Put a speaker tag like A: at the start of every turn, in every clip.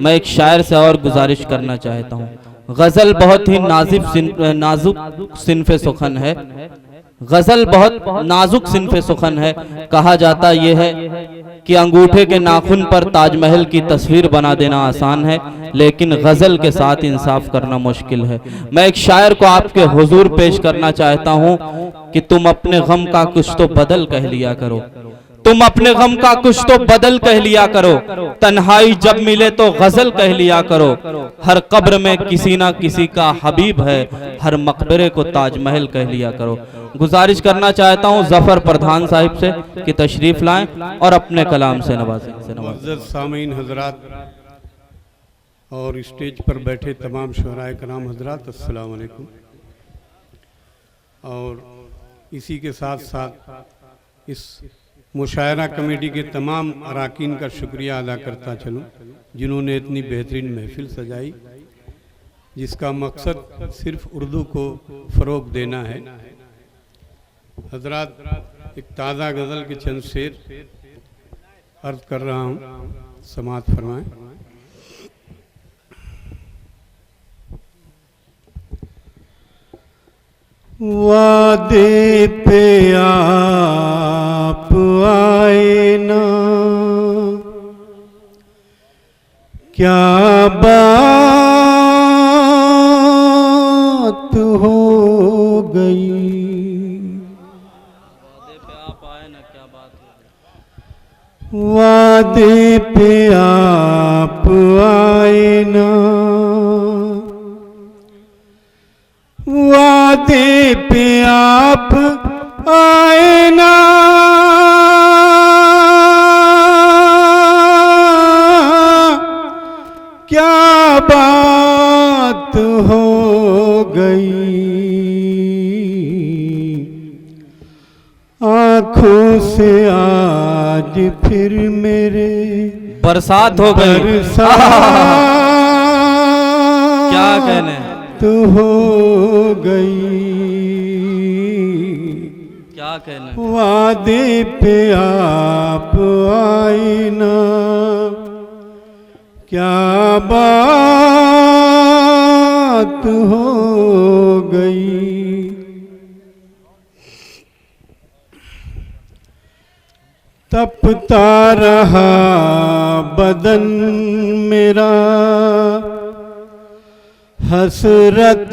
A: मैं एक शायर से और गुजारिश करना चाहता हूँ। गज़ल बहुत ही नाजुक सिन्फ़े सुखन है, गज़ल बहुत नाजुक सिन्फ़े सुखन है। कहा जाता यह है कि अंगूठे के नाखून पर ताजमहल की तस्वीर बना देना आसान है, लेकिन गज़ल के साथ इंसाफ करना मुश्किल है। मैं एक शायर को आपके हुजूर पेश करना चाहता हूँ कि तुम अपने गम का कुछ तो बदल कह लिया करो, तुम अपने गम का कुछ तो बदल कह लिया करो, तन्हाई जब मिले तो गजल कह लिया करो। हर कब्र में किसी ना किसी का हबीब है, हर मकबरे को ताजमहल कह लिया करो। गुजारिश करना चाहता हूँ जफर प्रधान साहिब से कि तशरीफ लाएं और अपने कलाम से नवाजें।
B: मुअज़्ज़ज़ सामीन हजरात और स्टेज पर बैठे तमाम शुहराए कराम हजरात, अस्सलाम वालेकुम। और इसी के साथ साथ इस मुशायरा कमेटी के तमाम अराकीन का शुक्रिया अदा करता चलूँ जिन्होंने इतनी बेहतरीन महफिल सजाई, जिसका मकसद सिर्फ उर्दू को फ़रोग़ देना है। हजरात, एक ताज़ा गज़ल के चंद शेर अर्ज़ कर रहा हूँ, समाअत फरमाएं। वादे पे आप आए ना, क्या बात हो गई। वादे पे आप आए ना, वादे पे आप आए ना, क्या बात हो गई। आँखों से आज फिर मेरे
A: बरसात हो गई। क्या कहने
B: तो हो गई,
A: क्या कहने।
B: वादे पे आप आए ना, क्या बात हो गई। तपता रहा बदन मेरा हसरत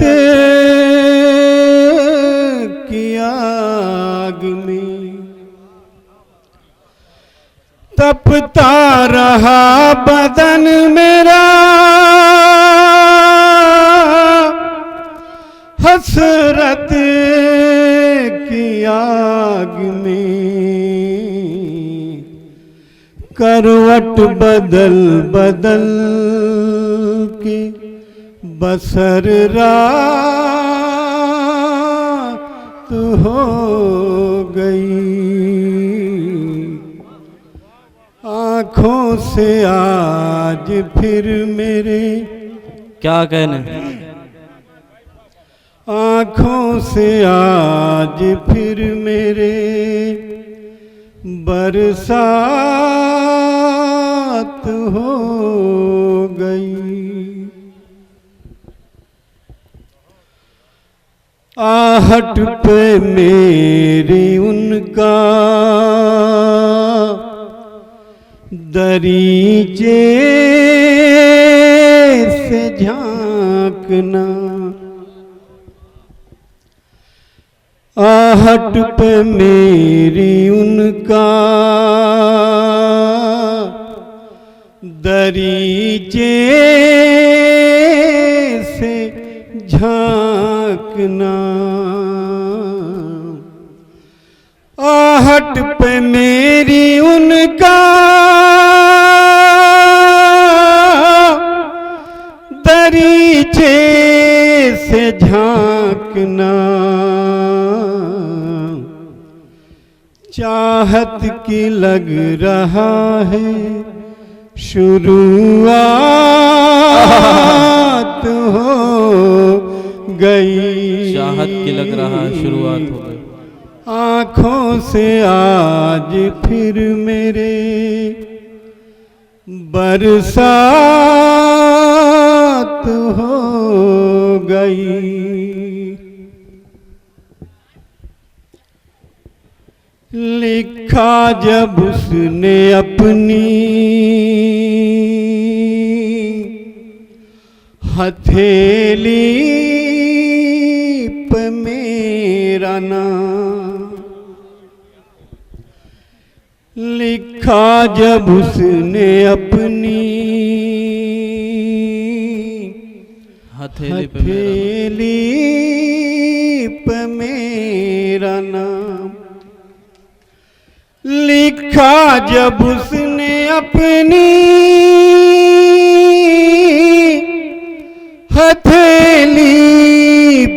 B: की आग में, तपता रहा बदन मेरा हसरत की आग में। करवट बदल बदल के बसर रात हो गई, आँखों से आज फिर मेरे
A: क्या कहने।
B: आँखों से आज फिर मेरे बरसात हो गई। आहट पे मेरी उनका दरीचे से झांकना, आहट पे मेरी उनका दरीचे से झांकना, आहट पे मेरी उनका दरीचे से झांकना। चाहत की लग रहा है शुरुआत हो गई,
A: चाहत की लग रहा है शुरुआत हो गई।
B: आँखों से आज फिर मेरे बरसात हो गई, लिखा जब उसने अपनी हथेली पे मेरा नाम, लिखा जब उसने अपनी हथेली पे मेरा नाम, लिखा जब उसने अपनी हथेली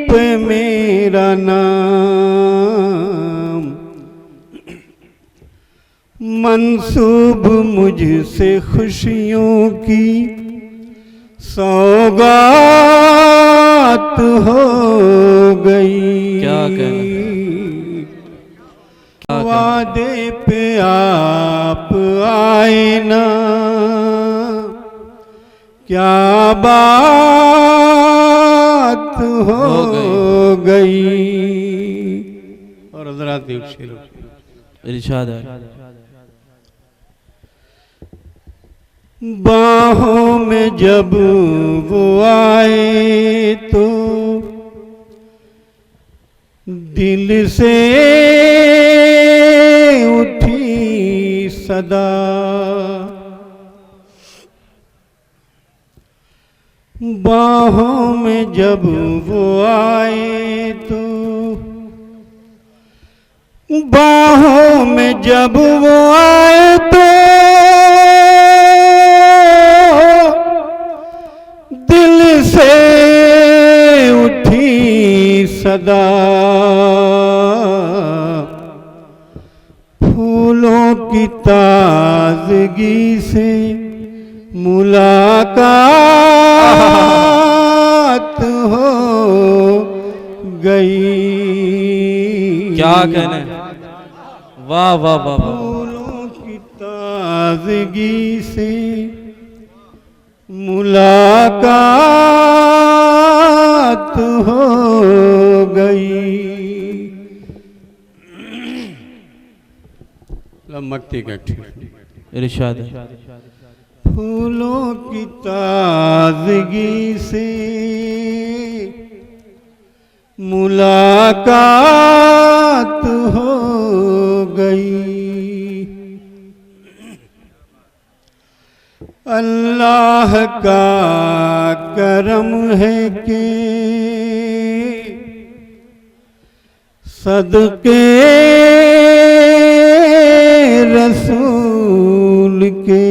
B: पे मेरा नाम, मंसूब मुझसे खुशियों की सौगात हो गई।
A: क्या कहना,
B: वादे पे आप आए ना, क्या बात हो गई। और हज़रात एक शेर
A: इरशाद है,
B: बाहों में जब वो आए तो दिल से उठी सदा, बाहों में जब वो आए तो, बाहों में जब वो आए तो दिल से उठी सदा, फूलों की ताजगी से मुलाकात हो गई।
A: क्या कहने, वाह वाह वाह वाह।
B: फूलों की ताजगी से मुलाकात हो गई। मक्ति का
A: इरशाद है,
B: फूलों की ताजगी से मुलाकात हो गई। अल्लाह का करम है कि सदके रसूल के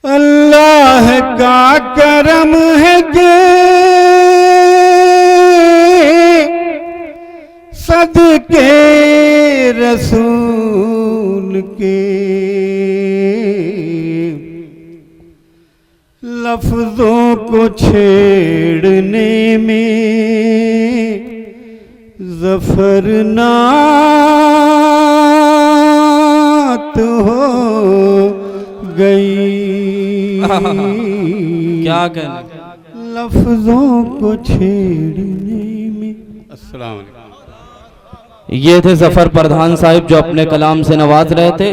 B: अल्लाह का करम है कि सदके रसूल के लफ्जों को छेड़ने में ज़फ़र नात हो गई।
A: क्या कहने,
B: लफ्जों को छेड़ने में। अस्सलाम वालेकुम।
A: ये थे ज़फ़र प्रधान साहिब जो अपने कलाम से नवाज रहे थे।